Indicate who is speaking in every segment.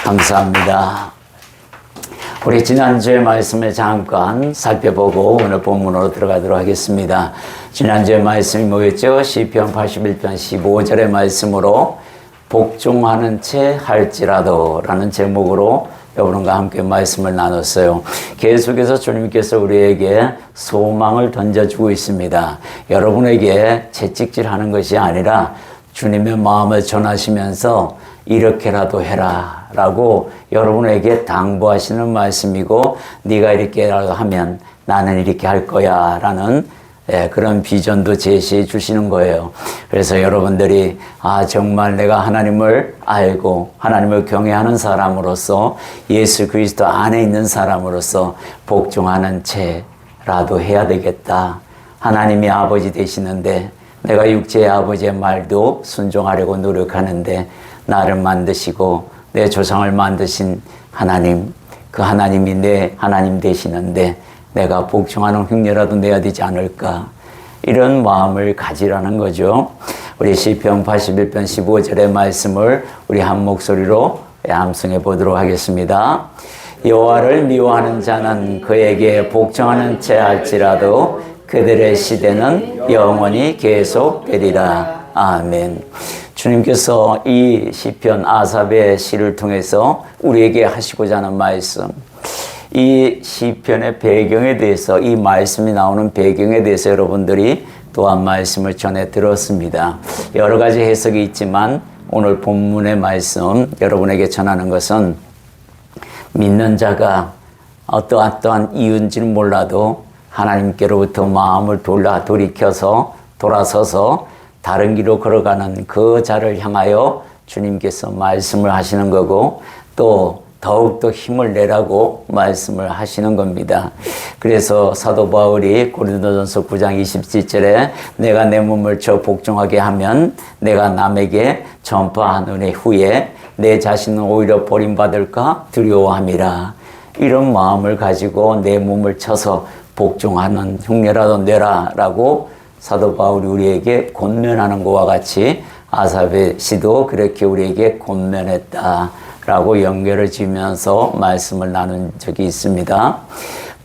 Speaker 1: 감사합니다. 우리 지난주의 말씀을 잠깐 살펴보고 오늘 본문으로 들어가도록 하겠습니다. 지난주의 말씀이 뭐였죠? 시편 81편 15절의 말씀으로 복종하는 채 할지라도 라는 제목으로 여러분과 함께 말씀을 나눴어요. 계속해서 주님께서 우리에게 소망을 던져주고 있습니다. 여러분에게 채찍질하는 것이 아니라 주님의 마음을 전하시면서 이렇게라도 해라 라고 여러분에게 당부하시는 말씀이고, 네가 이렇게라도 하면 나는 이렇게 할 거야 라는 그런 비전도 제시해 주시는 거예요. 그래서 여러분들이 정말 내가 하나님을 알고 하나님을 경외하는 사람으로서, 예수 그리스도 안에 있는 사람으로서 복종하는 채라도 해야 되겠다. 하나님이 아버지 되시는데 내가 육체의 아버지의 말도 순종하려고 노력하는데, 나를 만드시고 내 조상을 만드신 하나님, 그 하나님이 내 하나님 되시는데 내가 복종하는 흉내라도 내야 되지 않을까, 이런 마음을 가지라는 거죠. 우리 시편 81편 15절의 말씀을 우리 한 목소리로 암송해 보도록 하겠습니다. 여호와를 미워하는 자는 그에게 복종하는 채 할지라도 그들의 시대는 영원히 계속되리라. 아멘. 주님께서 이 시편 아삽의 시를 통해서 우리에게 하시고자 하는 말씀, 이 시편의 배경에 대해서, 이 말씀이 나오는 배경에 대해서 여러분들이 또한 말씀을 전해 들었습니다. 여러 가지 해석이 있지만 오늘 본문의 말씀 여러분에게 전하는 것은, 믿는 자가 어떠한 이유인지는 몰라도 하나님께로부터 마음을 돌아서서 다른 길로 걸어가는 그 자를 향하여 주님께서 말씀을 하시는 거고, 또 더욱더 힘을 내라고 말씀을 하시는 겁니다. 그래서 사도 바울이 고린도전서 9장 27절에 내가 내 몸을 저 복종하게 하면 내가 남에게 전파하는 후에 내 자신은 오히려 버림받을까 두려워함이라, 이런 마음을 가지고 내 몸을 쳐서 복종하는 흉내라도 내라 라고 사도 바울이 우리에게 권면하는 것과 같이 아삽의 시도 그렇게 우리에게 권면했다라고 연결을 지으면서 말씀을 나눈 적이 있습니다.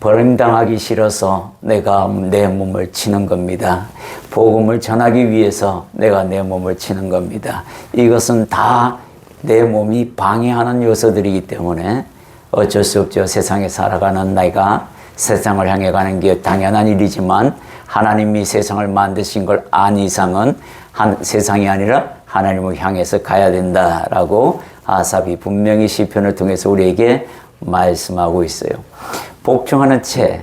Speaker 1: 버림당하기 싫어서 내가 내 몸을 치는 겁니다. 복음을 전하기 위해서 내가 내 몸을 치는 겁니다. 이것은 다 내 몸이 방해하는 요소들이기 때문에 어쩔 수 없죠. 세상에 살아가는 내가 세상을 향해 가는 게 당연한 일이지만, 하나님이 세상을 만드신 걸 안 이상은 세상이 아니라 하나님을 향해서 가야 된다라고 아삽이 분명히 시편을 통해서 우리에게 말씀하고 있어요. 복종하는 채,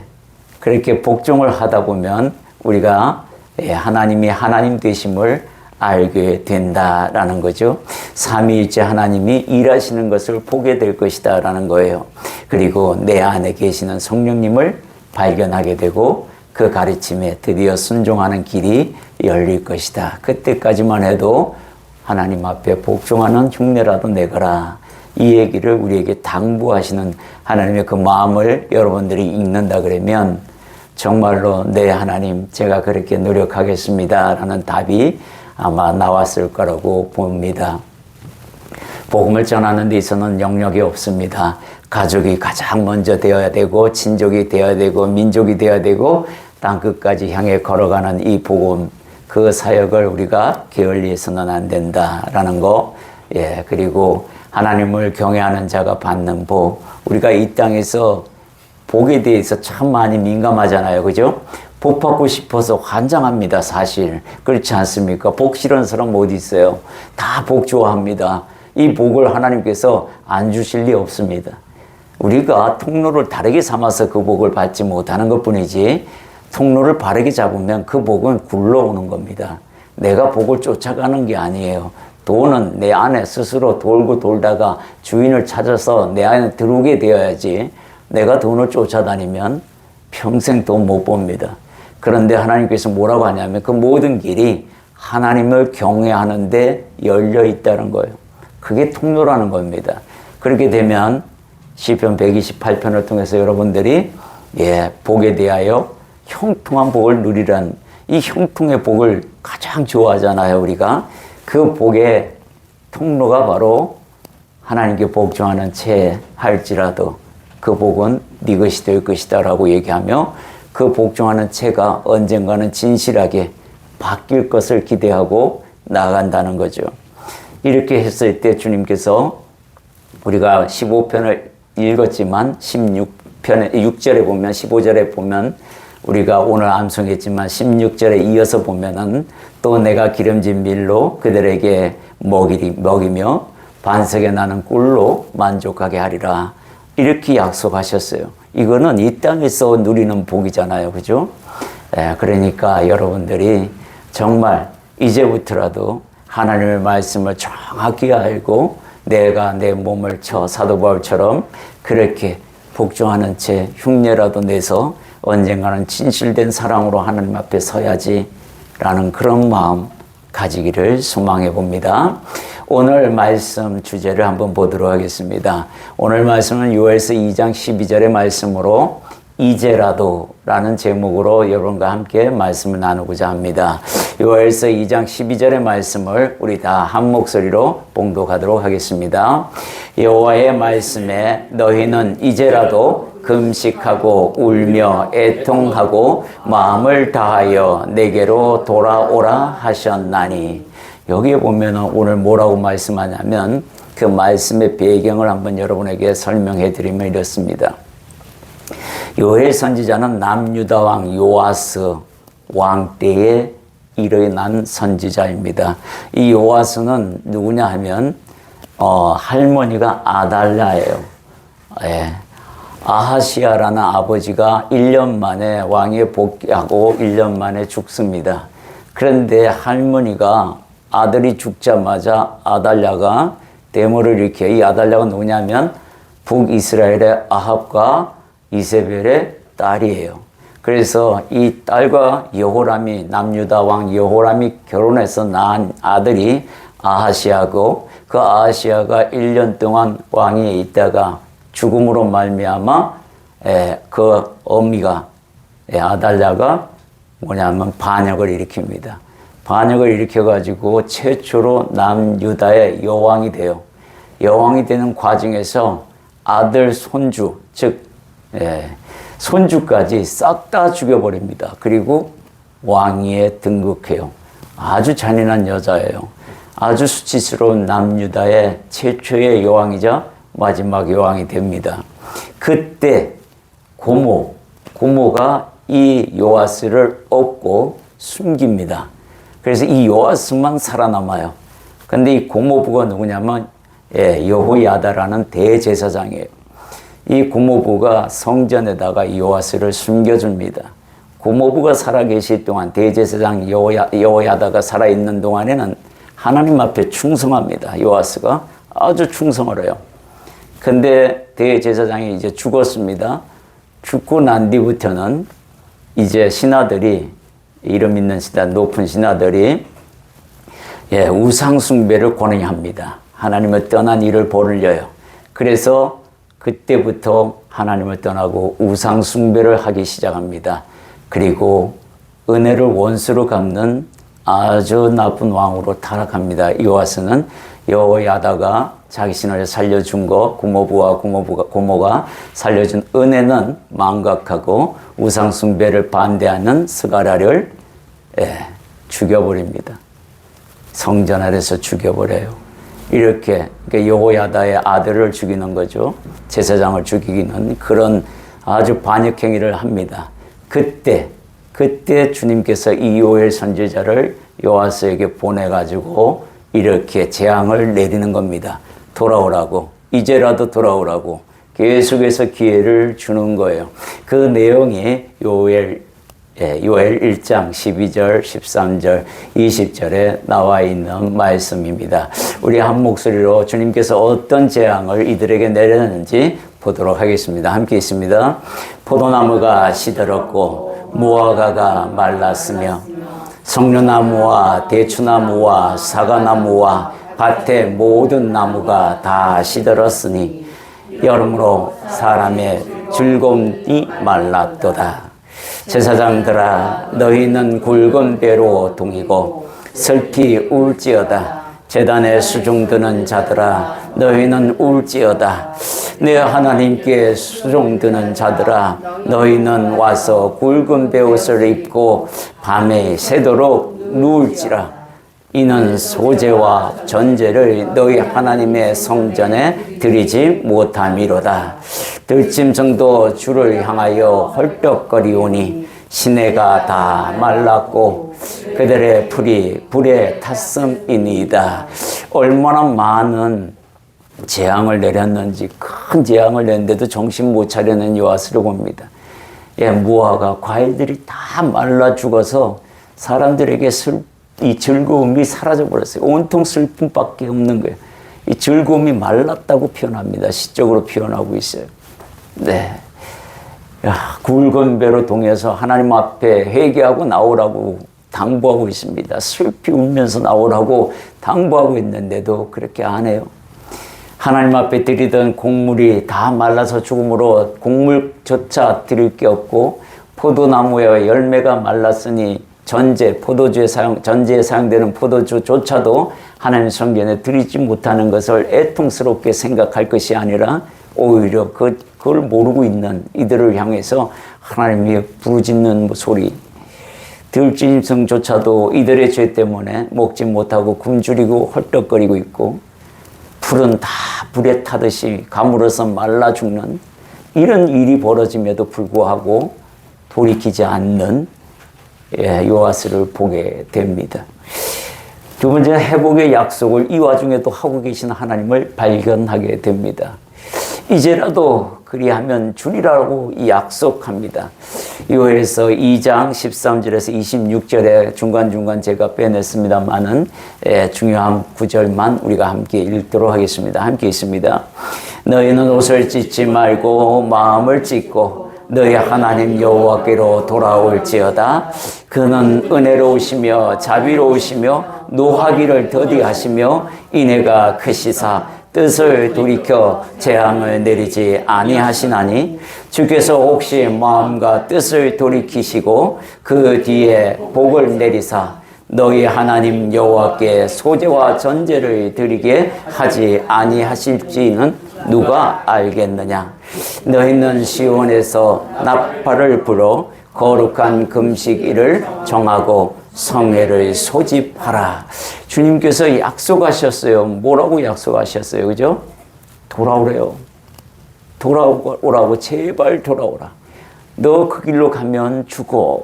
Speaker 1: 그렇게 복종을 하다 보면 우리가 하나님이 하나님 되심을 알게 된다라는 거죠. 삼위일체 하나님이 일하시는 것을 보게 될 것이다 라는 거예요. 그리고 내 안에 계시는 성령님을 발견하게 되고 그 가르침에 드디어 순종하는 길이 열릴 것이다. 그때까지만 해도 하나님 앞에 복종하는 흉내라도 내거라, 이 얘기를 우리에게 당부하시는 하나님의 그 마음을 여러분들이 읽는다 그러면 정말로 네 하나님, 제가 그렇게 노력하겠습니다 라는 답이 아마 나왔을 거라고 봅니다. 복음을 전하는 데 있어서는 영역이 없습니다. 가족이 가장 먼저 되어야 되고, 친족이 되어야 되고, 민족이 되어야 되고, 땅끝까지 향해 걸어가는 이 복음, 그 사역을 우리가 게을리해서는 안 된다라는 거. 그리고 하나님을 경외하는 자가 받는 복, 우리가 이 땅에서 복에 대해서 참 많이 민감하잖아요. 그죠? 복 받고 싶어서 환장합니다. 사실 그렇지 않습니까? 복 싫은 사람 어디 있어요? 다 복 좋아합니다. 이 복을 하나님께서 안 주실 리 없습니다. 우리가 통로를 다르게 삼아서 그 복을 받지 못하는 것뿐이지, 통로를 바르게 잡으면 그 복은 굴러오는 겁니다. 내가 복을 쫓아가는 게 아니에요. 돈은 내 안에 스스로 돌고 돌다가 주인을 찾아서 내 안에 들어오게 되어야지, 내가 돈을 쫓아다니면 평생 돈 못 봅니다. 그런데 하나님께서 뭐라고 하냐면 그 모든 길이 하나님을 경외하는 데 열려 있다는 거예요. 그게 통로라는 겁니다. 그렇게 되면 시편 128편을 통해서 여러분들이 복에 대하여 형통한 복을 누리란, 이 형통의 복을 가장 좋아하잖아요. 우리가 그 복의 통로가 바로 하나님께 복종하는 채 할지라도 그 복은 네 것이 될 것이다 라고 얘기하며 그 복종하는 채가 언젠가는 진실하게 바뀔 것을 기대하고 나아간다는 거죠. 이렇게 했을 때 주님께서 우리가 15편을 읽었지만 16편에 6절에 보면 15절에 보면 우리가 오늘 암송했지만 16절에 이어서 보면은 또 내가 기름진 밀로 그들에게 먹이며 반석에 나는 꿀로 만족하게 하리라 이렇게 약속하셨어요. 이거는 이 땅에서 누리는 복이잖아요. 그죠? 그러니까 여러분들이 정말 이제부터라도 하나님의 말씀을 정확히 알고 내가 내 몸을 쳐 사도 바울처럼 그렇게 복종하는 채 흉내라도 내서 언젠가는 진실된 사랑으로 하나님 앞에 서야지라는 그런 마음 가지기를 소망해 봅니다. 오늘 말씀 주제를 한번 보도록 하겠습니다. 오늘 말씀은 요엘서 2장 12절의 말씀으로 이제라도 라는 제목으로 여러분과 함께 말씀을 나누고자 합니다. 요엘서 2장 12절의 말씀을 우리 다 한 목소리로 봉독하도록 하겠습니다. 여호와의 말씀에 너희는 이제라도 금식하고 울며 애통하고 마음을 다하여 내게로 돌아오라 하셨나니. 여기에 보면 오늘 뭐라고 말씀하냐면 그 말씀의 배경을 한번 여러분에게 설명해 드리면 이렇습니다. 요엘 선지자는 남유다 왕 요아스 왕 때에 일어난 선지자입니다. 이 요아스는 누구냐 하면 할머니가 아달랴예요. 아하시아라는 아버지가 1년 만에 왕위에 복귀하고 1년 만에 죽습니다. 그런데 할머니가 아들이 죽자마자 아달랴가 데모를 일으켜. 이 아달랴가 누구냐면 북이스라엘의 아합과 이세벨의 딸이에요. 그래서 이 딸과 여호람이 남유다 왕 여호람이 결혼해서 낳은 아들이 아하시아고 그 아하시아가 1년 동안 왕위에 있다가 죽음으로 말미암아 그 어미가 아달랴가 뭐냐면 반역을 일으킵니다. 반역을 일으켜가지고 최초로 남유다의 여왕이 돼요. 여왕이 되는 과정에서 아들, 손주, 즉 손주까지 싹 다 죽여버립니다. 그리고 왕위에 등극해요. 아주 잔인한 여자예요. 아주 수치스러운 남유다의 최초의 여왕이자 마지막 여왕이 됩니다. 그때 고모가 이 요아스를 업고 숨깁니다. 그래서 이 요아스만 살아남아요. 근데 이 고모부가 누구냐면 여호야다라는 대제사장이에요. 이 고모부가 성전에다가 이 요아스를 숨겨줍니다. 고모부가 살아계실 동안 대제사장 여호야다가 살아있는 동안에는 하나님 앞에 충성합니다. 요아스가 아주 충성을 해요. 근데 대제사장이 이제 죽었습니다. 죽고 난 뒤부터는 이제 신하들이 이름 있는 신하, 높은 신하들이 우상숭배를 권유합니다. 하나님을 떠난 일을 벌여요. 그래서 그때부터 하나님을 떠나고 우상숭배를 하기 시작합니다. 그리고 은혜를 원수로 갚는 아주 나쁜 왕으로 타락합니다. 요아스는 여호야다가 자기 신하를 살려준 거, 고모가 살려준 은혜는 망각하고 우상숭배를 반대하는 스가랴를 죽여버립니다. 성전 아래서 죽여버려요. 이렇게 여호야다의 아들을 죽이는 거죠. 제사장을 죽이는 그런 아주 반역행위를 합니다. 그때 주님께서 이 요엘 선지자를 요아스에게 보내가지고 이렇게 재앙을 내리는 겁니다. 돌아오라고, 이제라도 돌아오라고 계속해서 기회를 주는 거예요. 그 내용이 요엘 1장 12절, 13절, 20절에 나와 있는 말씀입니다. 우리 한 목소리로 주님께서 어떤 재앙을 이들에게 내렸는지 보도록 하겠습니다. 함께 있습니다. 포도나무가 시들었고 무화과가 말랐으며 석류나무와 대추나무와 사과나무와 밭의 모든 나무가 다 시들었으니 여러모로 사람의 즐거움이 말랐도다. 제사장들아, 너희는 굵은 배로 동이고 슬피 울지어다. 제단에 수종드는 자들아 너희는 울지어다. 내 하나님께 수종드는 자들아 너희는 와서 굵은 베옷을 입고 밤에 새도록 누울지라. 이는 소제와 전제를 너희 하나님의 성전에 드리지 못함이로다. 들짐승도 주를 향하여 헐떡거리오니 시내가 다 말랐고 그들의 풀이 불에 탔음이니이다. 얼마나 많은 재앙을 내렸는지, 큰 재앙을 냈는데도 정신 못 차려는 요아스를 봅니다. 무화과 과일들이 다 말라 죽어서 사람들에게 이 즐거움이 사라져버렸어요. 온통 슬픔밖에 없는 거예요. 이 즐거움이 말랐다고 표현합니다. 시적으로 표현하고 있어요. 네. 굵은 배로 동해서 하나님 앞에 회개하고 나오라고 당부하고 있습니다. 슬피 울면서 나오라고 당부하고 있는데도 그렇게 안 해요. 하나님 앞에 드리던 곡물이 다 말라서 죽음으로 곡물조차 드릴 게 없고 포도나무에 열매가 말랐으니 전제에 사용되는 포도주조차도 하나님 성전에 드리지 못하는 것을 애통스럽게 생각할 것이 아니라 오히려 그걸 모르고 있는 이들을 향해서 하나님이 부르짖는 소리, 들짐승조차도 이들의 죄 때문에 먹지 못하고 굶주리고 헐떡거리고 있고 풀은 다 불에 타듯이 가물어서 말라 죽는 이런 일이 벌어짐에도 불구하고 돌이키지 않는 요아스를 보게 됩니다. 두 번째, 회복의 약속을 이 와중에도 하고 계신 하나님을 발견하게 됩니다. 이제라도 그리하면 주리라고 약속합니다. 요엘서 2장 13절에서 26절에 중간중간 제가 빼냈습니다만은 중요한 구절만 우리가 함께 읽도록 하겠습니다. 함께 있습니다. 너희는 옷을 찢지 말고 마음을 찢고 너희 하나님 여호와께로 돌아올지어다. 그는 은혜로우시며 자비로우시며 노하기를 더디하시며 인애가 크시사 뜻을 돌이켜 재앙을 내리지 아니하시나니 주께서 혹시 마음과 뜻을 돌이키시고 그 뒤에 복을 내리사 너희 하나님 여호와께 소제와 전제를 드리게 하지 아니하실지는 누가 알겠느냐. 너희는 시온에서 나팔을 불어 거룩한 금식일을 정하고 성회를 소집하라. 주님께서 약속하셨어요. 뭐라고 약속하셨어요? 그죠? 돌아오래요. 돌아오라고. 제발 돌아오라. 너 그 길로 가면 죽어.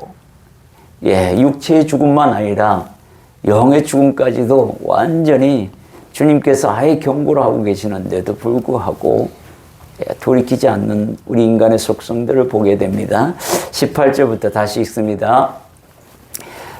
Speaker 1: 육체의 죽음만 아니라 영의 죽음까지도 완전히 주님께서 아예 경고를 하고 계시는데도 불구하고 돌이키지 않는 우리 인간의 속성들을 보게 됩니다. 18절부터 다시 읽습니다.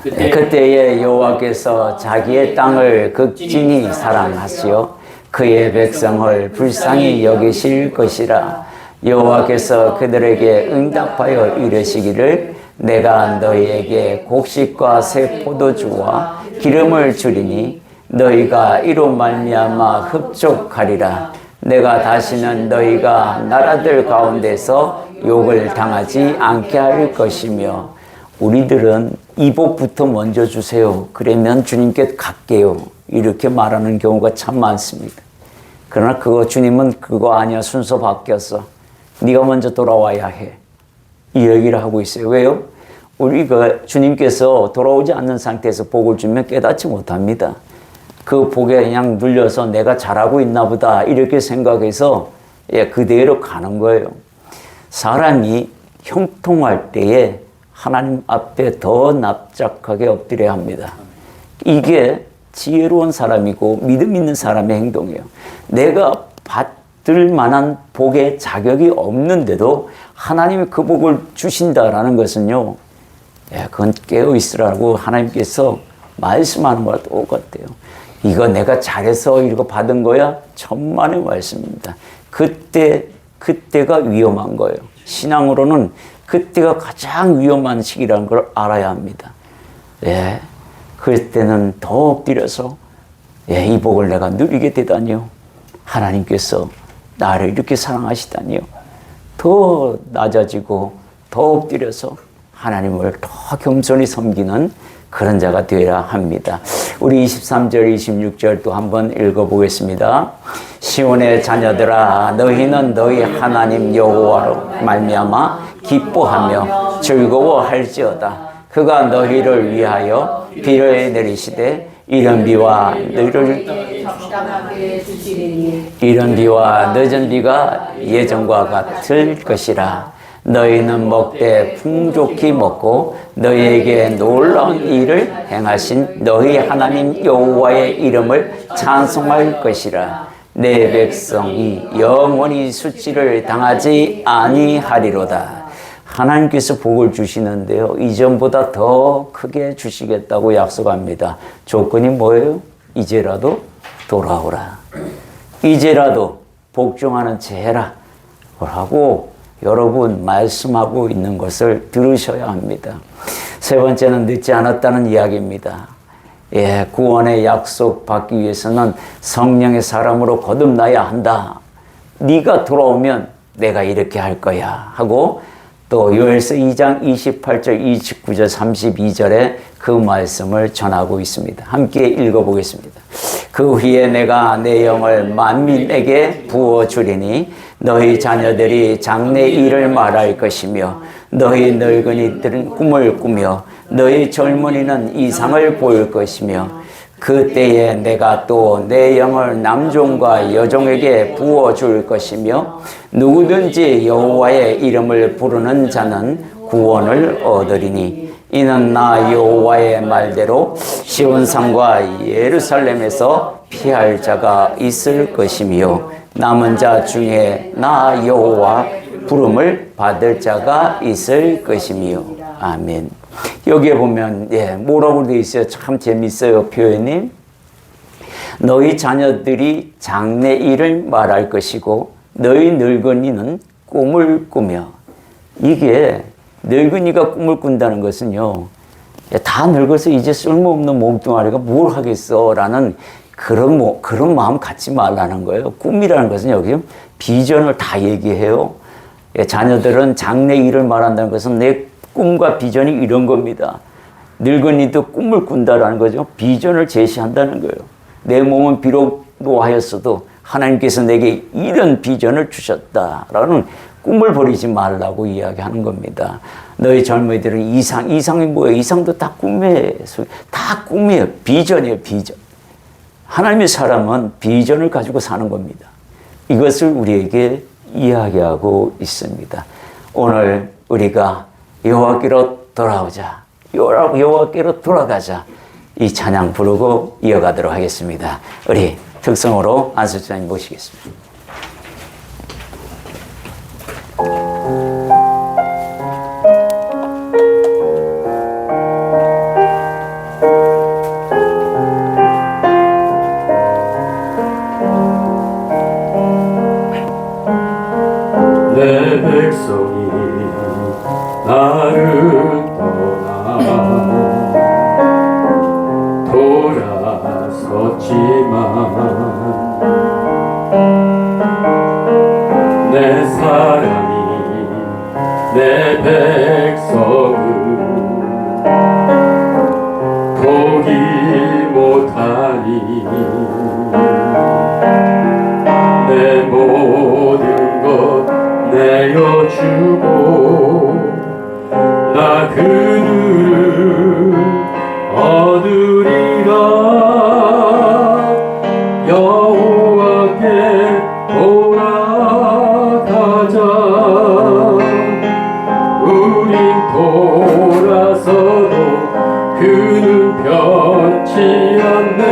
Speaker 1: 그때에 여호와께서 자기의 땅을 극진히 사랑하시어 그의 백성을 불쌍히 여기실 것이라. 여호와께서 그들에게 응답하여 이르시기를 내가 너희에게 곡식과 새 포도주와 기름을 주리니 너희가 이로 말미암아 흡족하리라. 내가 다시는 너희가 나라들 가운데서 욕을 당하지 않게 할 것이며. 우리들은 이복부터 먼저 주세요. 그러면 주님께 갈게요. 이렇게 말하는 경우가 참 많습니다. 그러나 주님은 그거 아니야. 순서 바뀌었어. 네가 먼저 돌아와야 해. 이 얘기를 하고 있어요. 왜요? 우리가 주님께서 돌아오지 않는 상태에서 복을 주면 깨닫지 못합니다. 그 복에 그냥 눌려서 내가 잘하고 있나 보다 이렇게 생각해서 그대로 가는 거예요. 사람이 형통할 때에 하나님 앞에 더 납작하게 엎드려야 합니다. 이게 지혜로운 사람이고 믿음 있는 사람의 행동이에요. 내가 받을 만한 복의 자격이 없는데도 하나님이 그 복을 주신다라는 것은요, 그건 깨어있으라고 하나님께서 말씀하는 거랑 똑같아요. 이거 내가 잘해서 이거 받은 거야? 천만의 말씀입니다. 그때가 위험한 거예요. 신앙으로는 그때가 가장 위험한 시기라는 걸 알아야 합니다. 그때는 더 엎드려서 이 복을 내가 누리게 되다니요. 하나님께서 나를 이렇게 사랑하시다니요. 더 낮아지고 더 엎드려서 하나님을 더 겸손히 섬기는 그런 자가 되어야 합니다. 우리 23절, 26절 또 한번 읽어보겠습니다. 시온의 자녀들아, 너희는 너희 하나님 여호와로 말미암아 기뻐하며 즐거워할지어다. 그가 너희를 위하여 비를 내리시되 이른 비와 늦은 비가 예전과 같을 것이라. 너희는 먹되 풍족히 먹고 너희에게 놀라운 일을 행하신 너희 하나님 여호와의 이름을 찬송할 것이라. 내 백성이 영원히 수치를 당하지 아니하리로다. 하나님께서 복을 주시는데요, 이전보다 더 크게 주시겠다고 약속합니다. 조건이 뭐예요? 이제라도 돌아오라. 이제라도 복종하는 죄라 하고 여러분 말씀하고 있는 것을 들으셔야 합니다. 세 번째는 늦지 않았다는 이야기입니다. 예, 구원의 약속 받기 위해서는 성령의 사람으로 거듭나야 한다. 네가 돌아오면 내가 이렇게 할 거야 하고, 또 요엘서 2장 28절, 29절, 32절에 그 말씀을 전하고 있습니다. 함께 읽어보겠습니다. 그 후에 내가 내 영을 만민에게 부어주리니 너희 자녀들이 장래 일을 말할 것이며 너희 늙은이들은 꿈을 꾸며 너희 젊은이는 이상을 보일 것이며 그때에 내가 또 내 영을 남종과 여종에게 부어줄 것이며 누구든지 여호와의 이름을 부르는 자는 구원을 얻으리니 이는 나 여호와의 말대로 시온산과 예루살렘에서 피할 자가 있을 것이며 남은 자 중에 나 여호와 부름을 받을 자가 있을 것이며. 아멘. 여기에 보면 뭐라고 되어 있어요? 참 재밌어요, 표현이. 너희 자녀들이 장래 일을 말할 것이고 너희 늙은이는 꿈을 꾸며. 이게 늙은이가 꿈을 꾼다는 것은요, 다 늙어서 이제 쓸모없는 몸뚱아리가 뭘 하겠어 라는 그런 마음 갖지 말라는 거예요. 꿈이라는 것은 여기 비전을 다 얘기해요. 자녀들은 장래 일을 말한다는 것은 내 꿈과 비전이 이런 겁니다. 늙은이도 꿈을 꾼다라는 거죠. 비전을 제시한다는 거예요. 내 몸은 비록 노하였어도 하나님께서 내게 이런 비전을 주셨다라는 꿈을 버리지 말라고 이야기하는 겁니다. 너희 젊은이들은 이상이 뭐예요? 이상도 다 꿈이에요. 다 꿈이에요. 비전이에요, 비전. 하나님의 사람은 비전을 가지고 사는 겁니다. 이것을 우리에게 이야기하고 있습니다. 오늘 우리가 여호와께로 돌아오자, 여호와께로 돌아가자, 이 찬양 부르고 이어가도록 하겠습니다. 우리 특성으로 안수장님 모시겠습니다.
Speaker 2: 내 백성이 나를 떠나 돌아섰지만 내 사랑이 내 백성을 포기 못하니 내 모든 것 내어주고 나 그들을 얻으리라. 여호와께 돌아가자. 우린 돌아서도 그는 변치 않네.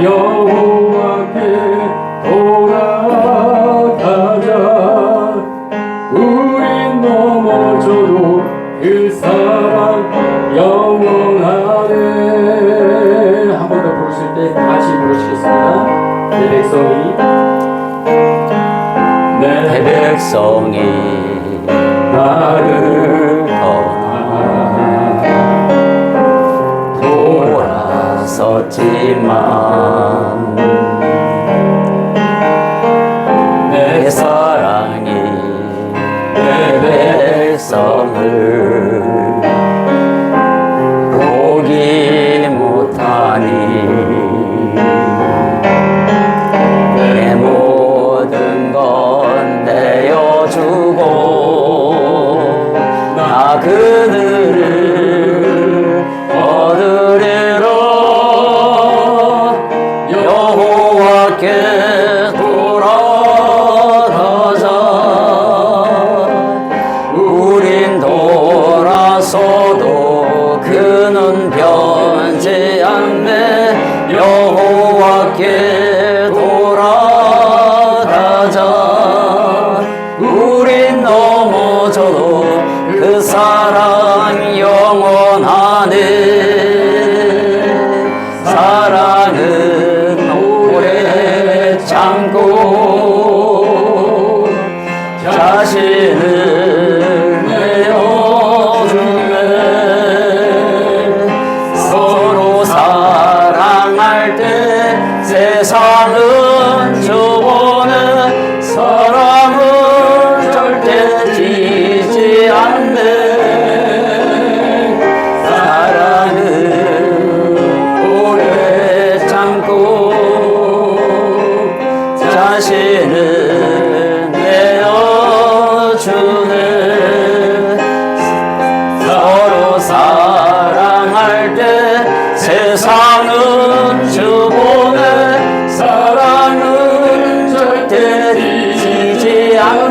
Speaker 2: 여호와께 돌아가자. 우린 넘어져도 그 사랑 영원하네. 한 번 더 부르실 때 다시 부르시겠습니다. 내 백성이 내
Speaker 1: 백성이
Speaker 2: 나를
Speaker 1: 돌아섰지만 내 사랑이 내 백성을 포기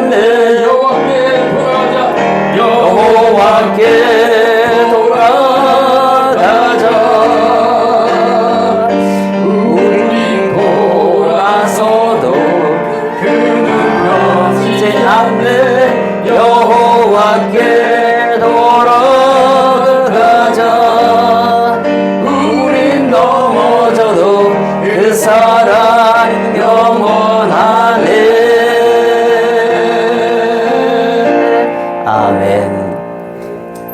Speaker 1: 않네.
Speaker 2: 여호와께 돌아가자.
Speaker 1: 여호와께 돌아가자. 우리 돌아서도 그는 변치 않네. 여호와께 돌아가자. 우린 넘어져도 그 사랑 영원하네. 아멘.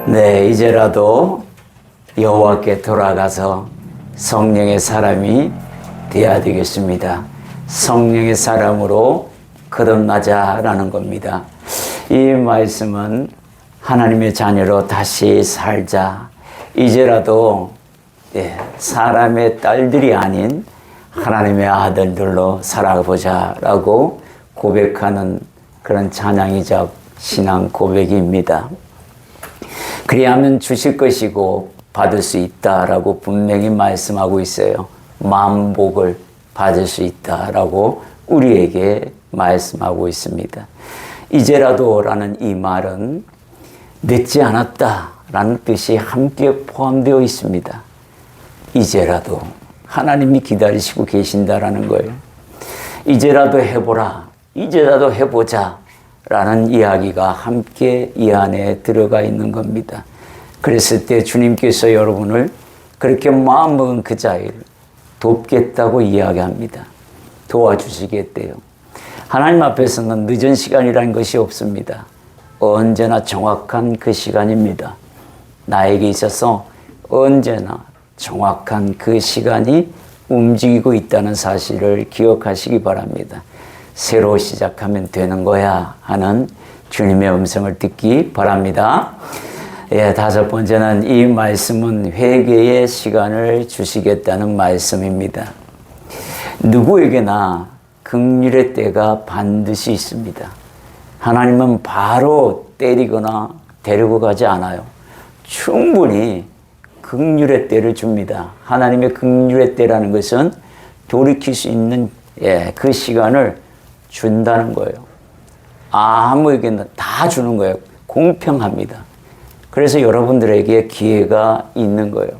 Speaker 1: 네, 이제라도 여호와께 돌아가서 성령의 사람이 되어야 되겠습니다. 성령의 사람으로 거듭나자라는 겁니다. 이 말씀은 하나님의 자녀로 다시 살자. 이제라도 사람의 딸들이 아닌 하나님의 아들들로 살아보자라고 고백하는 그런 찬양이자 신앙 고백입니다. 그리하면 주실 것이고 받을 수 있다라고 분명히 말씀하고 있어요. 만복을 받을 수 있다라고 우리에게 말씀하고 있습니다. 이제라도라는 이 말은 늦지 않았다라는 뜻이 함께 포함되어 있습니다. 이제라도 하나님이 기다리시고 계신다라는 거예요. 이제라도 해보라, 이제라도 해보자 라는 이야기가 함께 이 안에 들어가 있는 겁니다. 그랬을 때 주님께서 여러분을 그렇게 마음먹은 그 자를 돕겠다고 이야기합니다. 도와주시겠대요. 하나님 앞에서는 늦은 시간이라는 것이 없습니다. 언제나 정확한 그 시간입니다. 나에게 있어서 언제나 정확한 그 시간이 움직이고 있다는 사실을 기억하시기 바랍니다. 새로 시작하면 되는 거야 하는 주님의 음성을 듣기 바랍니다. 다섯 번째는 이 말씀은 회개의 시간을 주시겠다는 말씀입니다. 누구에게나 긍휼의 때가 반드시 있습니다. 하나님은 바로 때리거나 데리고 가지 않아요. 충분히 긍휼의 때를 줍니다. 하나님의 긍휼의 때라는 것은 돌이킬 수 있는 그 시간을 준다는 거예요. 아무에게나 다 주는 거예요. 공평합니다. 그래서 여러분들에게 기회가 있는 거예요.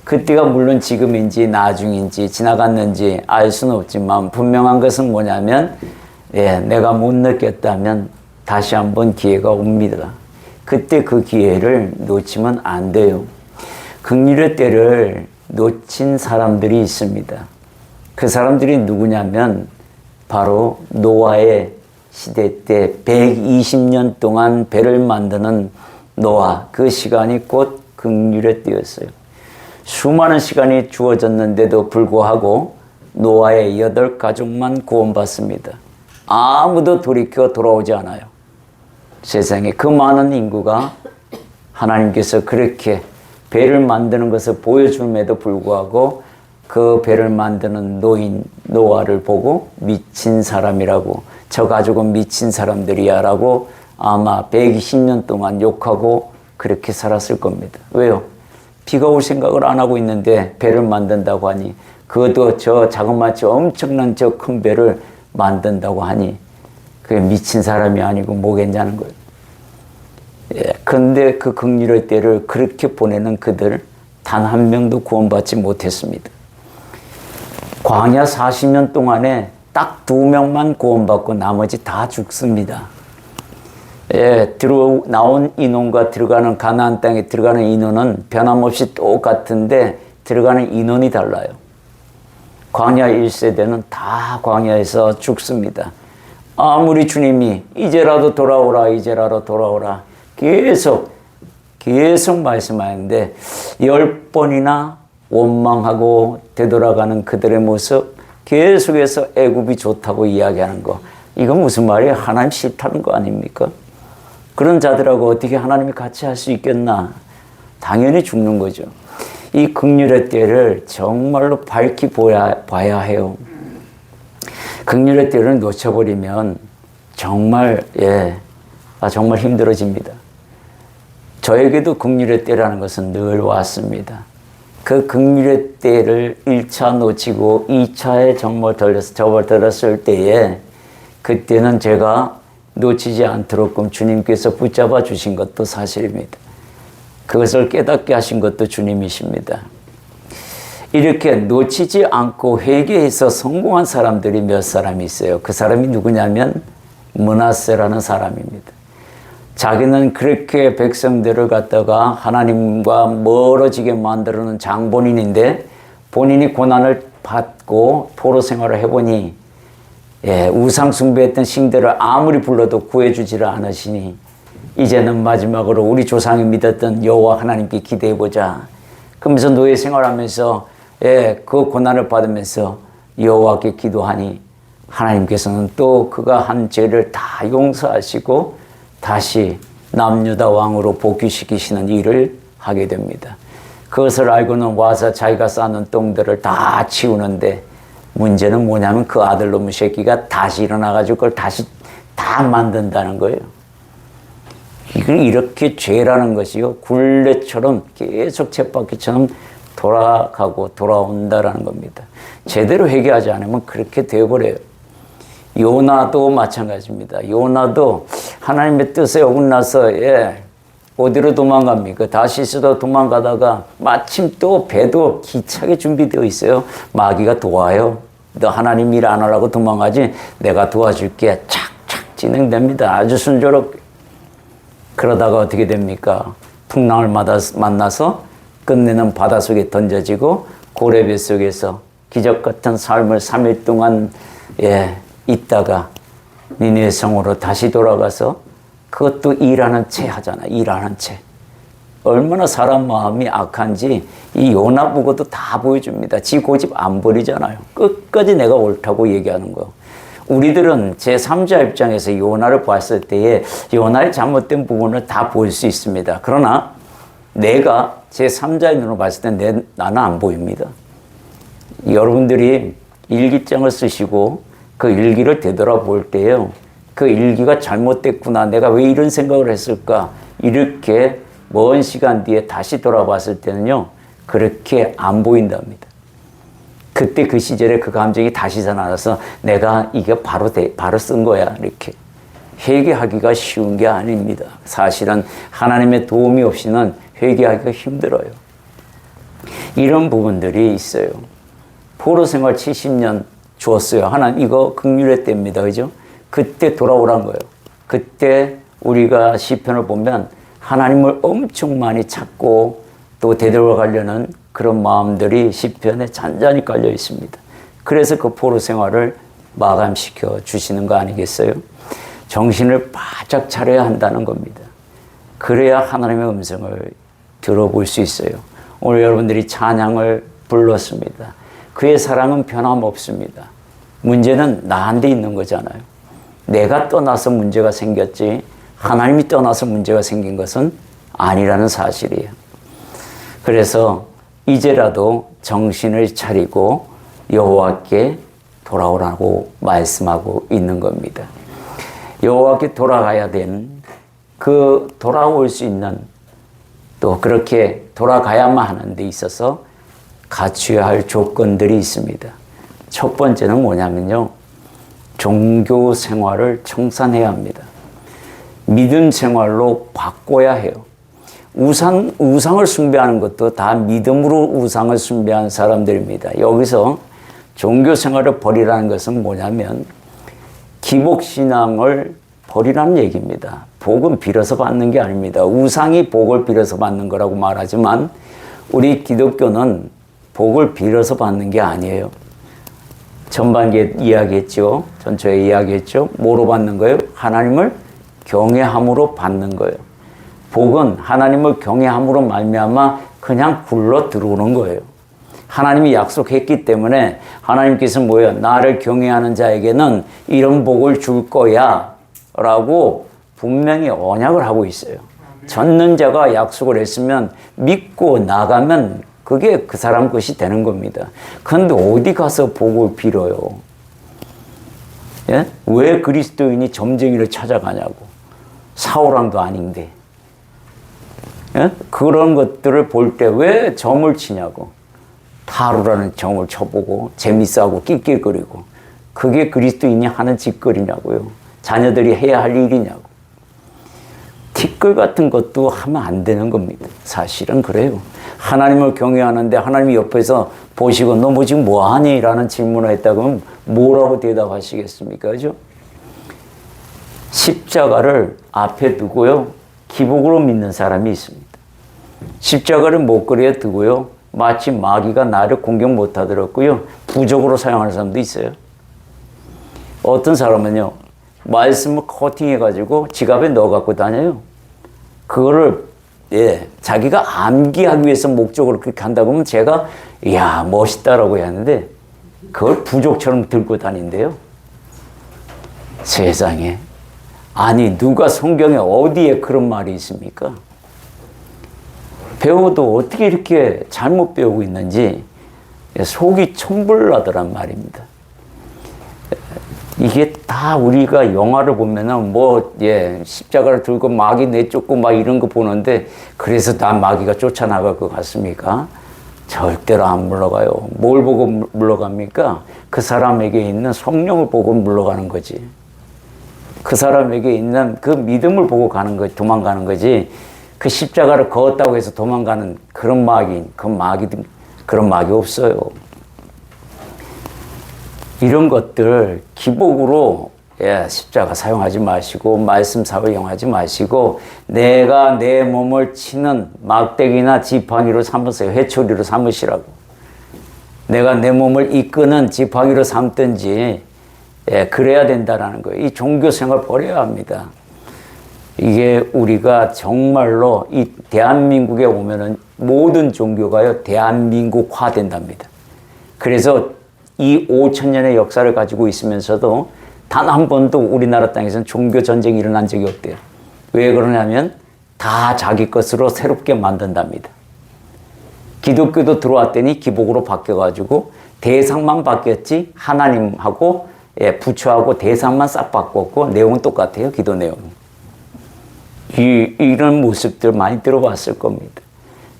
Speaker 1: 그때가 물론 지금인지 나중인지 지나갔는지 알 수는 없지만 분명한 것은 뭐냐면 내가 못 느꼈다면 다시 한번 기회가 옵니다. 그때 그 기회를 놓치면 안 돼요. 긍휼의 때를 놓친 사람들이 있습니다. 그 사람들이 누구냐면 바로 노아의 시대 때 120년 동안 배를 만드는 노아, 그 시간이 곧 긍휼의 때였어요. 수많은 시간이 주어졌는데도 불구하고 노아의 8가족만 구원받습니다. 아무도 돌이켜 돌아오지 않아요. 세상에 그 많은 인구가 하나님께서 그렇게 배를 만드는 것을 보여줌에도 불구하고 그 배를 만드는 노인 노아를 보고 미친 사람이라고, 저 가족은 미친 사람들이야 라고 아마 120년 동안 욕하고 그렇게 살았을 겁니다. 왜요? 비가 올 생각을 안 하고 있는데 배를 만든다고 하니, 그것도 저 자그마치 엄청난 저 큰 배를 만든다고 하니 그게 미친 사람이 아니고 뭐겠냐는 거예요. 그런데 그 긍휼의 때를 그렇게 보내는 그들 단 한 명도 구원받지 못했습니다. 광야 40년 동안에 딱 2명만 구원받고 나머지 다 죽습니다. 나온 인원과 들어가는 가나안 땅에 들어가는 인원은 변함없이 똑같은데 들어가는 인원이 달라요. 광야 1세대는 다 광야에서 죽습니다. 아무리 주님이 이제라도 돌아오라, 이제라도 돌아오라 계속 말씀하는데 10번이나 원망하고 되돌아가는 그들의 모습, 계속해서 애굽이 좋다고 이야기하는 거, 이건 무슨 말이에요? 하나님 싫다는 거 아닙니까? 그런 자들하고 어떻게 하나님이 같이 할 수 있겠나? 당연히 죽는 거죠. 이 긍휼의 때를 정말로 밝히 봐야 해요. 긍휼의 때를 놓쳐버리면 정말 정말 힘들어집니다. 저에게도 긍휼의 때라는 것은 늘 왔습니다. 그 긍휼의 때를 1차 놓치고 2차에 접어들었을 때에, 그때는 제가 놓치지 않도록끔 주님께서 붙잡아 주신 것도 사실입니다. 그것을 깨닫게 하신 것도 주님이십니다. 이렇게 놓치지 않고 회개해서 성공한 사람들이 몇 사람이 있어요. 그 사람이 누구냐면 므낫세라는 사람입니다. 자기는 그렇게 백성들을 갖다가 하나님과 멀어지게 만들어놓은 장본인인데 본인이 고난을 받고 포로 생활을 해보니 우상 숭배했던 신들을 아무리 불러도 구해주지를 않으시니 이제는 마지막으로 우리 조상이 믿었던 여호와 하나님께 기대해보자. 그러면서 노예 생활하면서 그 고난을 받으면서 여호와께 기도하니 하나님께서는 또 그가 한 죄를 다 용서하시고 다시 남유다 왕으로 복귀시키시는 일을 하게 됩니다. 그것을 알고는 와서 자기가 쌓는 똥들을 다 치우는데 문제는 뭐냐면 그 아들놈의 새끼가 다시 일어나가지고 그걸 다시 다 만든다는 거예요. 이건 이렇게 죄라는 것이요, 굴레처럼 계속 쳇바퀴처럼 돌아가고 돌아온다라는 겁니다. 제대로 회개하지 않으면 그렇게 되어버려요. 요나도 마찬가지입니다. 요나도 하나님의 뜻에 어긋나서 어디로 도망갑니까? 다시스도 도망가다가 마침 또 배도 기차게 준비되어 있어요. 마귀가 도와요. 너 하나님 일 안 하려고 도망가지? 내가 도와줄게. 착착 진행됩니다. 아주 순조롭게. 그러다가 어떻게 됩니까? 풍랑을 만나서 끝내는 바닷속에 던져지고 고래배 속에서 기적 같은 삶을 3일 동안 있다가 니네 성으로 다시 돌아가서 그것도 일하는 채 하잖아. 일하는 채. 얼마나 사람 마음이 악한지 이 요나 보고도 다 보여줍니다. 지 고집 안 버리잖아요. 끝까지 내가 옳다고 얘기하는 거. 우리들은 제3자 입장에서 요나를 봤을 때에 요나의 잘못된 부분을 다 볼 수 있습니다. 그러나 내가 제3자의 눈으로 봤을 때 나는 안 보입니다. 여러분들이 일기장을 쓰시고 그 일기를 되돌아볼 때요, 그 일기가 잘못됐구나, 내가 왜 이런 생각을 했을까, 이렇게 먼 시간 뒤에 다시 돌아봤을 때는요, 그렇게 안 보인답니다. 그때 그 시절에 그 감정이 다시 살아나서 내가 이게 바로 쓴 거야, 이렇게. 회개하기가 쉬운 게 아닙니다. 사실은 하나님의 도움이 없이는 회개하기가 힘들어요. 이런 부분들이 있어요. 포로 생활 70년 주었어요. 하나님 이거 긍휼의 때입니다. 그죠? 그때 돌아오란 거예요. 그때 우리가 시편을 보면 하나님을 엄청 많이 찾고 또 되돌아가려는 그런 마음들이 시편에 잔잔히 깔려 있습니다. 그래서 그 포로 생활을 마감시켜 주시는 거 아니겠어요? 정신을 바짝 차려야 한다는 겁니다. 그래야 하나님의 음성을 들어볼 수 있어요. 오늘 여러분들이 찬양을 불렀습니다. 그의 사랑은 변함없습니다. 문제는 나한테 있는 거잖아요. 내가 떠나서 문제가 생겼지 하나님이 떠나서 문제가 생긴 것은 아니라는 사실이에요. 그래서 이제라도 정신을 차리고 여호와께 돌아오라고 말씀하고 있는 겁니다. 여호와께 돌아가야 되는, 그 돌아올 수 있는, 또 그렇게 돌아가야만 하는 데 있어서 갖춰야 할 조건들이 있습니다. 첫 번째는 뭐냐면요, 종교 생활을 청산해야 합니다. 믿음 생활로 바꿔야 해요. 우상을 숭배하는 것도 다 믿음으로 우상을 숭배한 사람들입니다. 여기서 종교 생활을 버리라는 것은 뭐냐면 기복신앙을 버리라는 얘기입니다. 복은 빌어서 받는 게 아닙니다. 우상이 복을 빌어서 받는 거라고 말하지만 우리 기독교는 복을 빌어서 받는 게 아니에요. 전반기에 이야기했죠. 전초에 이야기했죠. 뭐로 받는 거예요? 하나님을 경외함으로 받는 거예요. 복은 하나님을 경외함으로 말미암아 그냥 굴러 들어오는 거예요. 하나님이 약속했기 때문에 하나님께서 뭐예요? 나를 경외하는 자에게는 이런 복을 줄 거야 라고 분명히 언약을 하고 있어요. 젖는 자가 약속을 했으면 믿고 나가면 그게 그 사람 것이 되는 겁니다. 그런데 어디 가서 복을 빌어요? 예? 왜 그리스도인이 점쟁이를 찾아가냐고. 사울왕도 아닌데. 예? 그런 것들을 볼 때 왜 점을 치냐고. 타로라는 점을 쳐보고 재밌어하고 낄낄거리고. 그게 그리스도인이 하는 짓거리냐고요. 자녀들이 해야 할 일이냐고. 티끌 같은 것도 하면 안 되는 겁니다. 사실은 그래요. 하나님을 경외하는데 하나님이 옆에서 보시고 너 뭐 지금 뭐하니? 라는 질문을 했다 그러면 뭐라고 대답하시겠습니까? 그죠? 십자가를 앞에 두고요. 기복으로 믿는 사람이 있습니다. 십자가를 목걸이에 두고요. 마치 마귀가 나를 공격 못하더라고요. 부적으로 사용하는 사람도 있어요. 어떤 사람은요. 말씀을 커팅해가지고 지갑에 넣어갖고 다녀요. 그거를 자기가 암기하기 위해서 목적으로 그렇게 한다고 하면 제가 이야 멋있다라고 하는데 그걸 부족처럼 들고 다닌대요. 세상에. 아니 누가 성경에 어디에 그런 말이 있습니까? 배워도 어떻게 이렇게 잘못 배우고 있는지 속이 천불나더란 말입니다. 이게 다 우리가 영화를 보면은 십자가를 들고 마귀 내쫓고 막 이런 거 보는데 그래서 다 마귀가 쫓아나갈 것 같습니까? 절대로 안 물러가요. 뭘 보고 물러갑니까? 그 사람에게 있는 성령을 보고 물러가는 거지. 그 사람에게 있는 그 믿음을 보고 가는 거지, 도망가는 거지. 그 십자가를 그었다고 해서 도망가는 그런 그런 마귀 없어요. 이런 것들 기복으로 십자가 사용하지 마시고 말씀 사용하지 마시고 내가 내 몸을 치는 막대기나 지팡이로 삼으세요. 회초리로 삼으시라고. 내가 내 몸을 이끄는 지팡이로 삼든지 그래야 된다라는 거예요. 이 종교생활 버려야 합니다. 이게 우리가 정말로 이 대한민국에 오면은 모든 종교가요 대한민국화 된답니다. 그래서 이 5,000년의 역사를 가지고 있으면서도 단 한 번도 우리나라 땅에서는 종교 전쟁이 일어난 적이 없대요. 왜 그러냐면 다 자기 것으로 새롭게 만든답니다. 기독교도 들어왔더니 기복으로 바뀌어가지고 대상만 바뀌었지 하나님하고 부처하고 대상만 싹 바꿨고 내용은 똑같아요. 기도 내용은. 이런 모습들 많이 들어봤을 겁니다.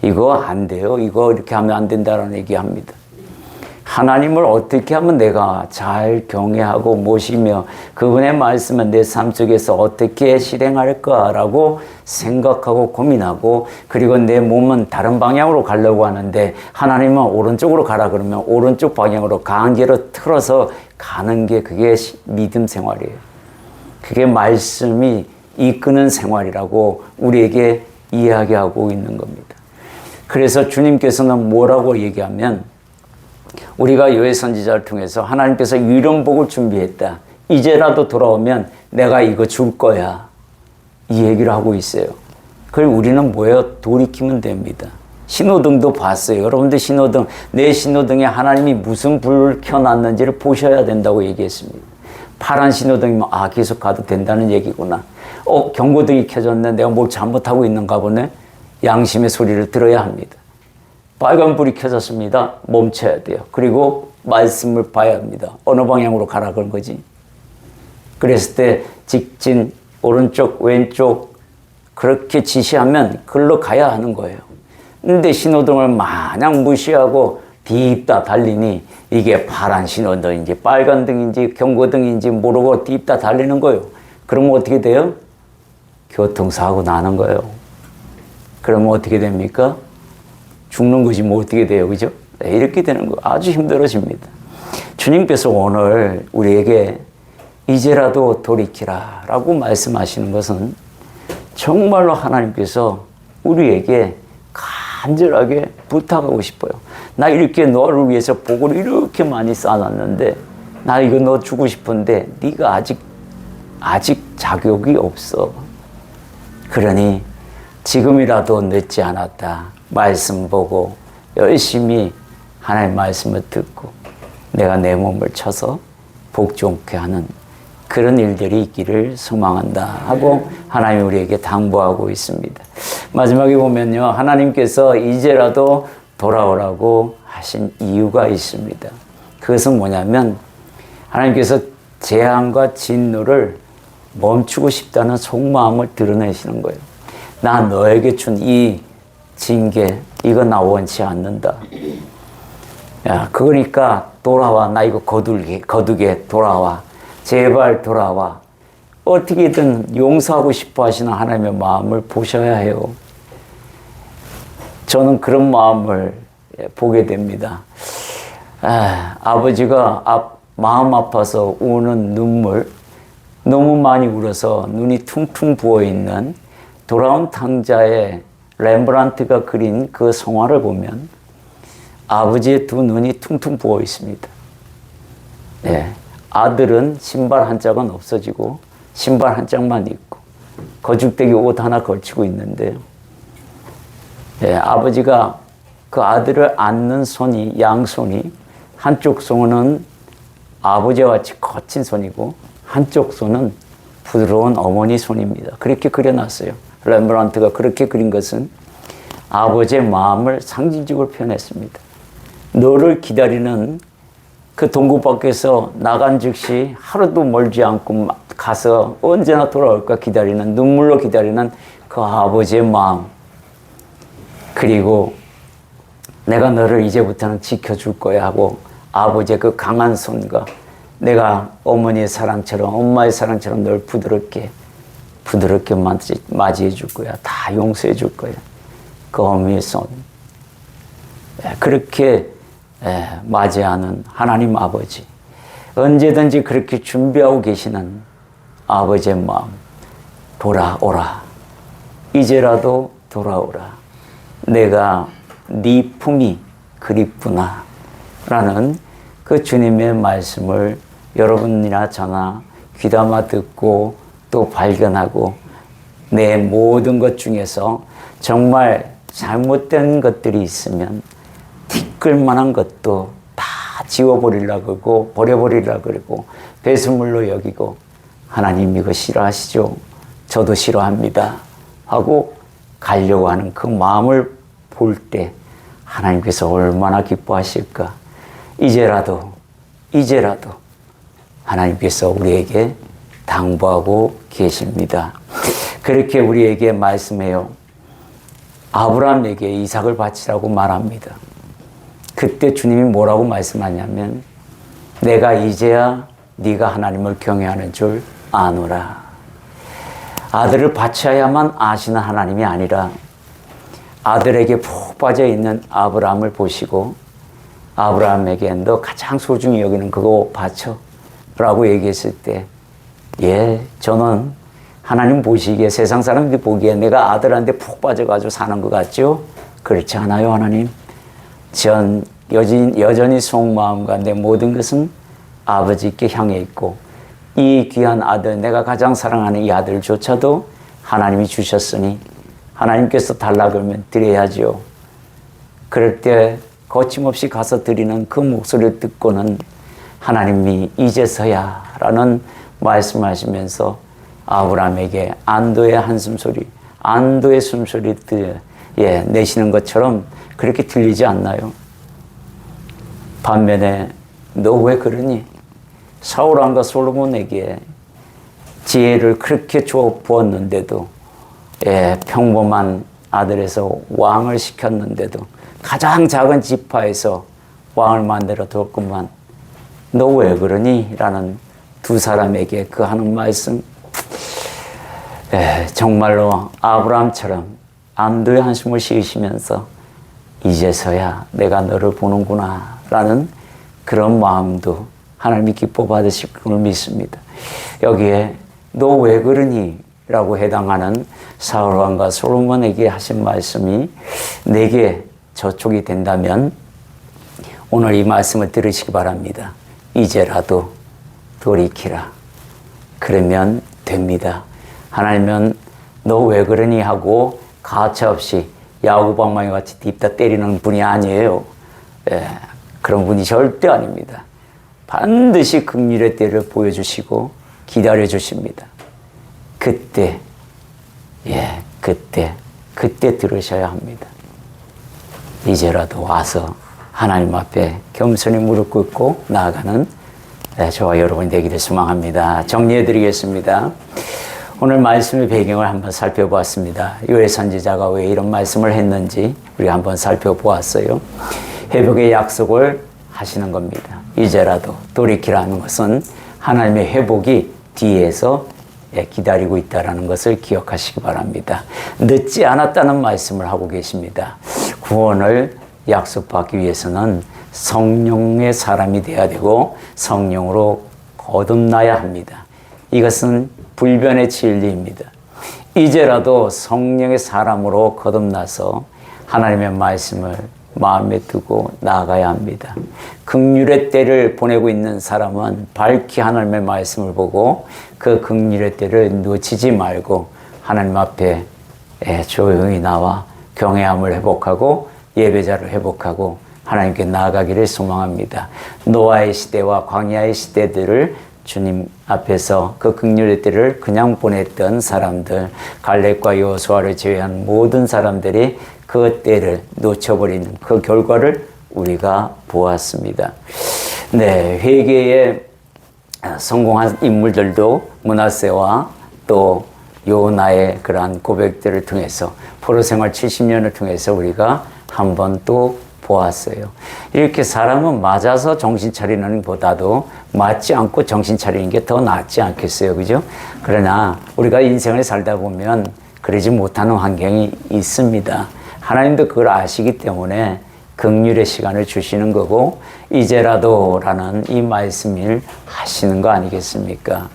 Speaker 1: 이거 안 돼요. 이거 이렇게 하면 안 된다라는 얘기합니다. 하나님을 어떻게 하면 내가 잘 경외하고 모시며 그분의 말씀은 내 삶 속에서 어떻게 실행할까라고 생각하고 고민하고 그리고 내 몸은 다른 방향으로 가려고 하는데 하나님은 오른쪽으로 가라 그러면 오른쪽 방향으로 강제로 틀어서 가는 게 그게 믿음 생활이에요. 그게 말씀이 이끄는 생활이라고 우리에게 이야기하고 있는 겁니다. 그래서 주님께서는 뭐라고 얘기하면 우리가 요의 선지자를 통해서 하나님께서 이런 복을 준비했다. 이제라도 돌아오면 내가 이거 줄 거야. 이 얘기를 하고 있어요. 그리고 우리는 뭐예요? 돌이키면 됩니다. 신호등도 봤어요. 여러분들 신호등, 내 신호등에 하나님이 무슨 불을 켜놨는지를 보셔야 된다고 얘기했습니다. 파란 신호등이면 계속 가도 된다는 얘기구나. 경고등이 켜졌네. 내가 뭘 잘못하고 있는가 보네. 양심의 소리를 들어야 합니다. 빨간불이 켜졌습니다. 멈춰야 돼요. 그리고 말씀을 봐야 합니다. 어느 방향으로 가라 그런 거지. 그랬을 때 직진, 오른쪽, 왼쪽 그렇게 지시하면 글로 가야 하는 거예요. 근데 신호등을 마냥 무시하고 뒤입다 달리니 이게 파란 신호등인지 빨간 등인지 경고등인지 모르고 뒤입다 달리는 거예요. 그러면 어떻게 돼요? 교통사고 나는 거예요. 그러면 어떻게 됩니까? 죽는 것이 뭐 어떻게 돼요, 그죠? 이렇게 되는 거 아주 힘들어집니다. 주님께서 오늘 우리에게 이제라도 돌이키라 라고 말씀하시는 것은 정말로 하나님께서 우리에게 간절하게 부탁하고 싶어요. 나 이렇게 너를 위해서 복을 이렇게 많이 쌓아놨는데 나 이거 너 주고 싶은데 네가 아직 자격이 없어. 그러니 지금이라도 늦지 않았다. 말씀 보고 열심히 하나님의 말씀을 듣고 내가 내 몸을 쳐서 복종케 하는 그런 일들이 있기를 소망한다 하고 하나님이 우리에게 당부하고 있습니다. 마지막에 보면요. 하나님께서 이제라도 돌아오라고 하신 이유가 있습니다. 그것은 뭐냐면 하나님께서 재앙과 진노를 멈추고 싶다는 속마음을 드러내시는 거예요. 나 너에게 준 이 징계 이거 나 원치 않는다. 야, 그러니까 돌아와. 나 이거 거두게 돌아와. 제발 돌아와. 어떻게든 용서하고 싶어 하시는 하나님의 마음을 보셔야 해요. 저는 그런 마음을 보게 됩니다. 아버지가 마음 아파서 우는 눈물, 너무 많이 울어서 눈이 퉁퉁 부어있는 돌아온 탕자의 렘브란트가 그린 그 성화를 보면 아버지의 두 눈이 퉁퉁 부어 있습니다. 아들은 신발 한 짝은 없어지고 신발 한 짝만 있고 거죽대기 옷 하나 걸치고 있는데요. 아버지가 그 아들을 안는 손이, 양손이 한쪽 손은 아버지와 같이 거친 손이고 한쪽 손은 부드러운 어머니 손입니다. 그렇게 그려놨어요. 렘브란트가 그렇게 그린 것은 아버지의 마음을 상징적으로 표현했습니다. 너를 기다리는 그 동굴 밖에서 나간 즉시 하루도 멀지 않고 가서 언제나 돌아올까 기다리는, 눈물로 기다리는 그 아버지의 마음. 그리고 내가 너를 이제부터는 지켜줄 거야 하고 아버지의 그 강한 손과 내가 어머니의 사랑처럼, 엄마의 사랑처럼 널 부드럽게 맞이해 줄 거야. 다 용서해 줄 거야. 그 어머니의 손. 그렇게 맞이하는 하나님 아버지. 언제든지 그렇게 준비하고 계시는 아버지의 마음. 돌아오라. 이제라도 돌아오라. 내가 네 품이 그립구나. 라는 그 주님의 말씀을 여러분이나 저나 귀담아 듣고 또 발견하고 내 모든 것 중에서 정말 잘못된 것들이 있으면 티끌만한 것도 다 지워버리려고 그러고 버려버리려고 그러고 배설물로 여기고 하나님 이거 싫어하시죠? 저도 싫어합니다. 하고 가려고 하는 그 마음을 볼 때 하나님께서 얼마나 기뻐하실까. 이제라도 하나님께서 우리에게 당부하고 계십니다. 그렇게 우리에게 말씀해요. 아브라함에게 이삭을 바치라고 말합니다. 그때 주님이 뭐라고 말씀하냐면 내가 이제야 네가 하나님을 경외하는 줄 아노라. 아들을 바쳐야만 아시는 하나님이 아니라 아들에게 푹 빠져있는 아브라함을 보시고 아브라함에게 너 가장 소중히 여기는 그거 바쳐 라고 얘기했을 때 저는 하나님 보시기에 세상 사람들이 보기에 내가 아들한테 푹 빠져가지고 사는 것 같죠? 그렇지 않아요 하나님. 여전히 속마음과 내 모든 것은 아버지께 향해 있고 이 귀한 아들, 내가 가장 사랑하는 이 아들조차도 하나님이 주셨으니 하나님께서 달라 그러면 드려야죠. 그럴 때 거침없이 가서 드리는 그 목소리를 듣고는 하나님이 이제서야 라는 말씀하시면서 아브라함에게 안도의 한숨소리, 안도의 숨소리 내시는 것처럼 그렇게 들리지 않나요? 반면에 너 왜 그러니? 사울왕과 솔로몬에게 지혜를 그렇게 주어 부었는데도 평범한 아들에서 왕을 시켰는데도 가장 작은 지파에서 왕을 만들어 뒀구만. 너 왜 그러니? 라는 두 사람에게 그 하는 말씀. 정말로 아브라함처럼 안도의 한숨을 쉬시면서 이제서야 내가 너를 보는구나 라는 그런 마음도 하나님이 기뻐 받으실 걸 믿습니다. 여기에 너 왜 그러니? 라고 해당하는 사울왕과 솔로몬에게 하신 말씀이 내게 저촉이 된다면 오늘 이 말씀을 들으시기 바랍니다. 이제라도 돌이키라. 그러면 됩니다. 하나님은 너 왜 그러니 하고 가차없이 야구방망이 같이 딥다 때리는 분이 아니에요. 그런 분이 절대 아닙니다. 반드시 긍휼의 때를 보여주시고 기다려 주십니다. 그때 들으셔야 합니다. 이제라도 와서 하나님 앞에 겸손히 무릎 꿇고 나아가는 저와 여러분이 되기를 소망합니다. 정리해 드리겠습니다. 오늘 말씀의 배경을 한번 살펴보았습니다. 요엘 선지자가 왜 이런 말씀을 했는지 우리가 한번 살펴보았어요. 회복의 약속을 하시는 겁니다. 이제라도 돌이키라는 것은 하나님의 회복이 뒤에서 기다리고 있다는 것을 기억하시기 바랍니다. 늦지 않았다는 말씀을 하고 계십니다. 구원을 약속받기 위해서는 성령의 사람이 되어야 되고 성령으로 거듭나야 합니다. 이것은 불변의 진리입니다. 이제라도 성령의 사람으로 거듭나서 하나님의 말씀을 마음에 두고 나아가야 합니다. 긍휼의 때를 보내고 있는 사람은 밝히 하나님의 말씀을 보고 그 긍휼의 때를 놓치지 말고 하나님 앞에 조용히 나와 경외함을 회복하고 예배자를 회복하고 하나님께 나아가기를 소망합니다. 노아의 시대와 광야의 시대들을 주님 앞에서 그 긍휼의 때를 그냥 보냈던 사람들, 갈렙과 여호수아를 제외한 모든 사람들이 그 때를 놓쳐버리는 그 결과를 우리가 보았습니다. 네, 회개에 성공한 인물들도 므낫세와 또 요나의 그러한 고백들을 통해서 포로 생활 70년을 통해서 우리가 한 번 또 보았어요. 이렇게 사람은 맞아서 정신 차리는 보다도 맞지 않고 정신 차리는 게 더 낫지 않겠어요, 그죠? 그러나 우리가 인생을 살다 보면 그러지 못하는 환경이 있습니다. 하나님도 그걸 아시기 때문에 긍휼의 시간을 주시는 거고 이제라도라는 이 말씀을 하시는 거 아니겠습니까?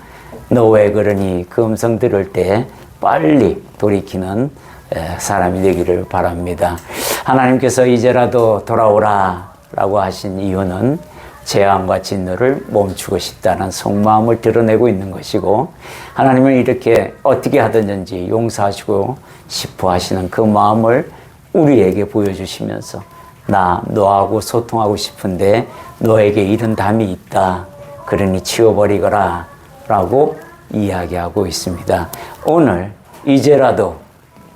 Speaker 1: 너 왜 그러니 그 음성 들을 때 빨리 돌이키는 사람이 되기를 바랍니다. 하나님께서 이제라도 돌아오라 라고 하신 이유는 재앙과 진노를 멈추고 싶다는 속마음을 드러내고 있는 것이고 하나님은 이렇게 어떻게 하든지 용서하시고 싶어 하시는 그 마음을 우리에게 보여주시면서 나 너하고 소통하고 싶은데 너에게 이런 담이 있다. 그러니 치워버리거라 라고 이야기하고 있습니다. 오늘 이제라도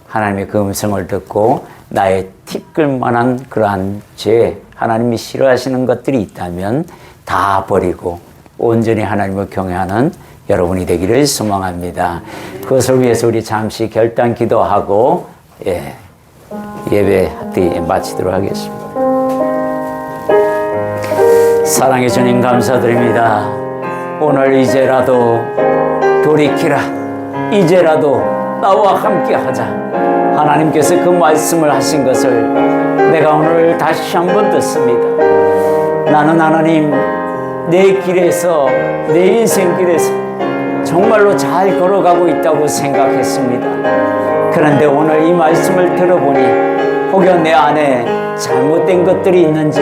Speaker 1: 하나님의 그 음성을 듣고 나의 티끌만한 그러한 죄, 하나님이 싫어하시는 것들이 있다면 다 버리고 온전히 하나님을 경외하는 여러분이 되기를 소망합니다. 그것을 위해서 우리 잠시 결단 기도하고 예배 마치도록 하겠습니다. 사랑의 주님 감사드립니다. 오늘 이제라도 돌이키라. 이제라도 나와 함께 하자. 하나님께서 그 말씀을 하신 것을 내가 오늘 다시 한번 듣습니다. 나는 하나님 내 길에서 내 인생 길에서 정말로 잘 걸어가고 있다고 생각했습니다. 그런데 오늘 이 말씀을 들어보니 혹여 내 안에 잘못된 것들이 있는지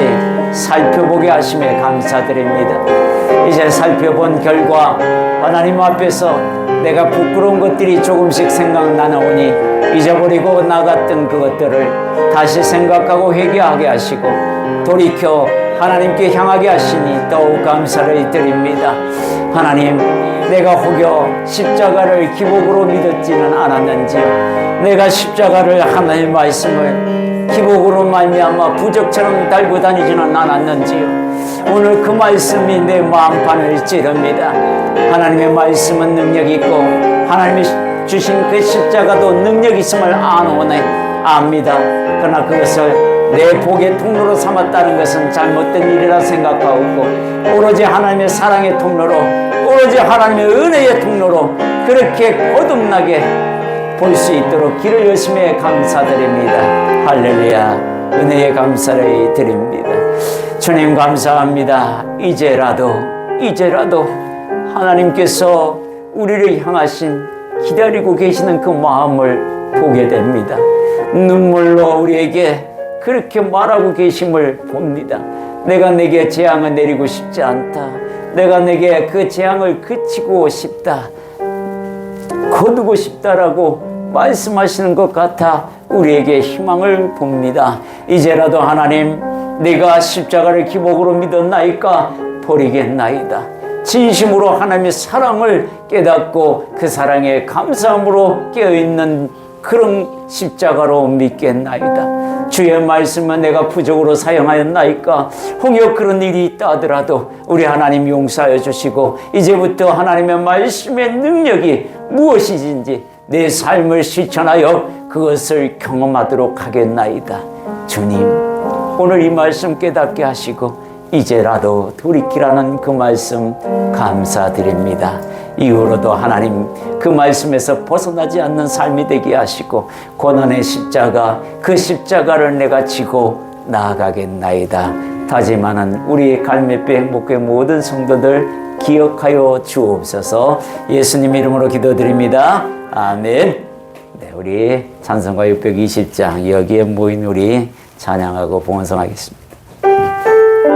Speaker 1: 살펴보게 하심에 감사드립니다. 이제 살펴본 결과 하나님 앞에서 내가 부끄러운 것들이 조금씩 생각나오니 잊어버리고 나갔던 그것들을 다시 생각하고 회개하게 하시고 돌이켜 하나님께 향하게 하시니 더욱 감사를 드립니다. 하나님, 내가 혹여 십자가를 기복으로 믿었지는 않았는지요. 내가 십자가를 하나님의 말씀을 기복으로 말미암아 부적처럼 달고 다니지는 않았는지요. 오늘 그 말씀이 내 마음판을 찌릅니다. 하나님의 말씀은 능력이 있고 하나님이 주신 그 십자가도 능력이 있음을 압니다. 그러나 그것을 내 복의 통로로 삼았다는 것은 잘못된 일이라 생각하고 오로지 하나님의 사랑의 통로로 오로지 하나님의 은혜의 통로로 그렇게 거듭나게 볼 수 있도록 길을 열심히 감사드립니다. 할렐루야. 은혜에 감사를 드립니다. 주님 감사합니다. 이제라도 하나님께서 우리를 향하신 기다리고 계시는 그 마음을 보게 됩니다. 눈물로 우리에게 그렇게 말하고 계심을 봅니다. 내가 내게 재앙을 내리고 싶지 않다. 내가 내게 그 재앙을 그치고 싶다. 거두고 싶다라고 말씀하시는 것 같아 우리에게 희망을 봅니다. 이제라도 하나님, 내가 십자가를 기복으로 믿었나이까 버리겠나이다. 진심으로 하나님의 사랑을 깨닫고 그 사랑에 감사함으로 깨어있는 그런 십자가로 믿겠나이다. 주의 말씀은 내가 부족으로 사용하였나이까 혹여 그런 일이 있다 하더라도 우리 하나님 용서하여 주시고 이제부터 하나님의 말씀의 능력이 무엇이든지 내 삶을 실천하여 그것을 경험하도록 하겠나이다. 주님, 오늘 이 말씀 깨닫게 하시고 이제라도 돌이키라는 그 말씀 감사드립니다. 이후로도 하나님 그 말씀에서 벗어나지 않는 삶이 되게 하시고 고난의 십자가, 그 십자가를 내가 지고 나아가겠나이다 다짐하는 우리 갈매뼈 행복교회 모든 성도들 기억하여 주옵소서. 예수님 이름으로 기도드립니다. 아멘. 네, 우리 찬송가 620장 여기에 모인 우리 찬양하고 봉헌성하겠습니다.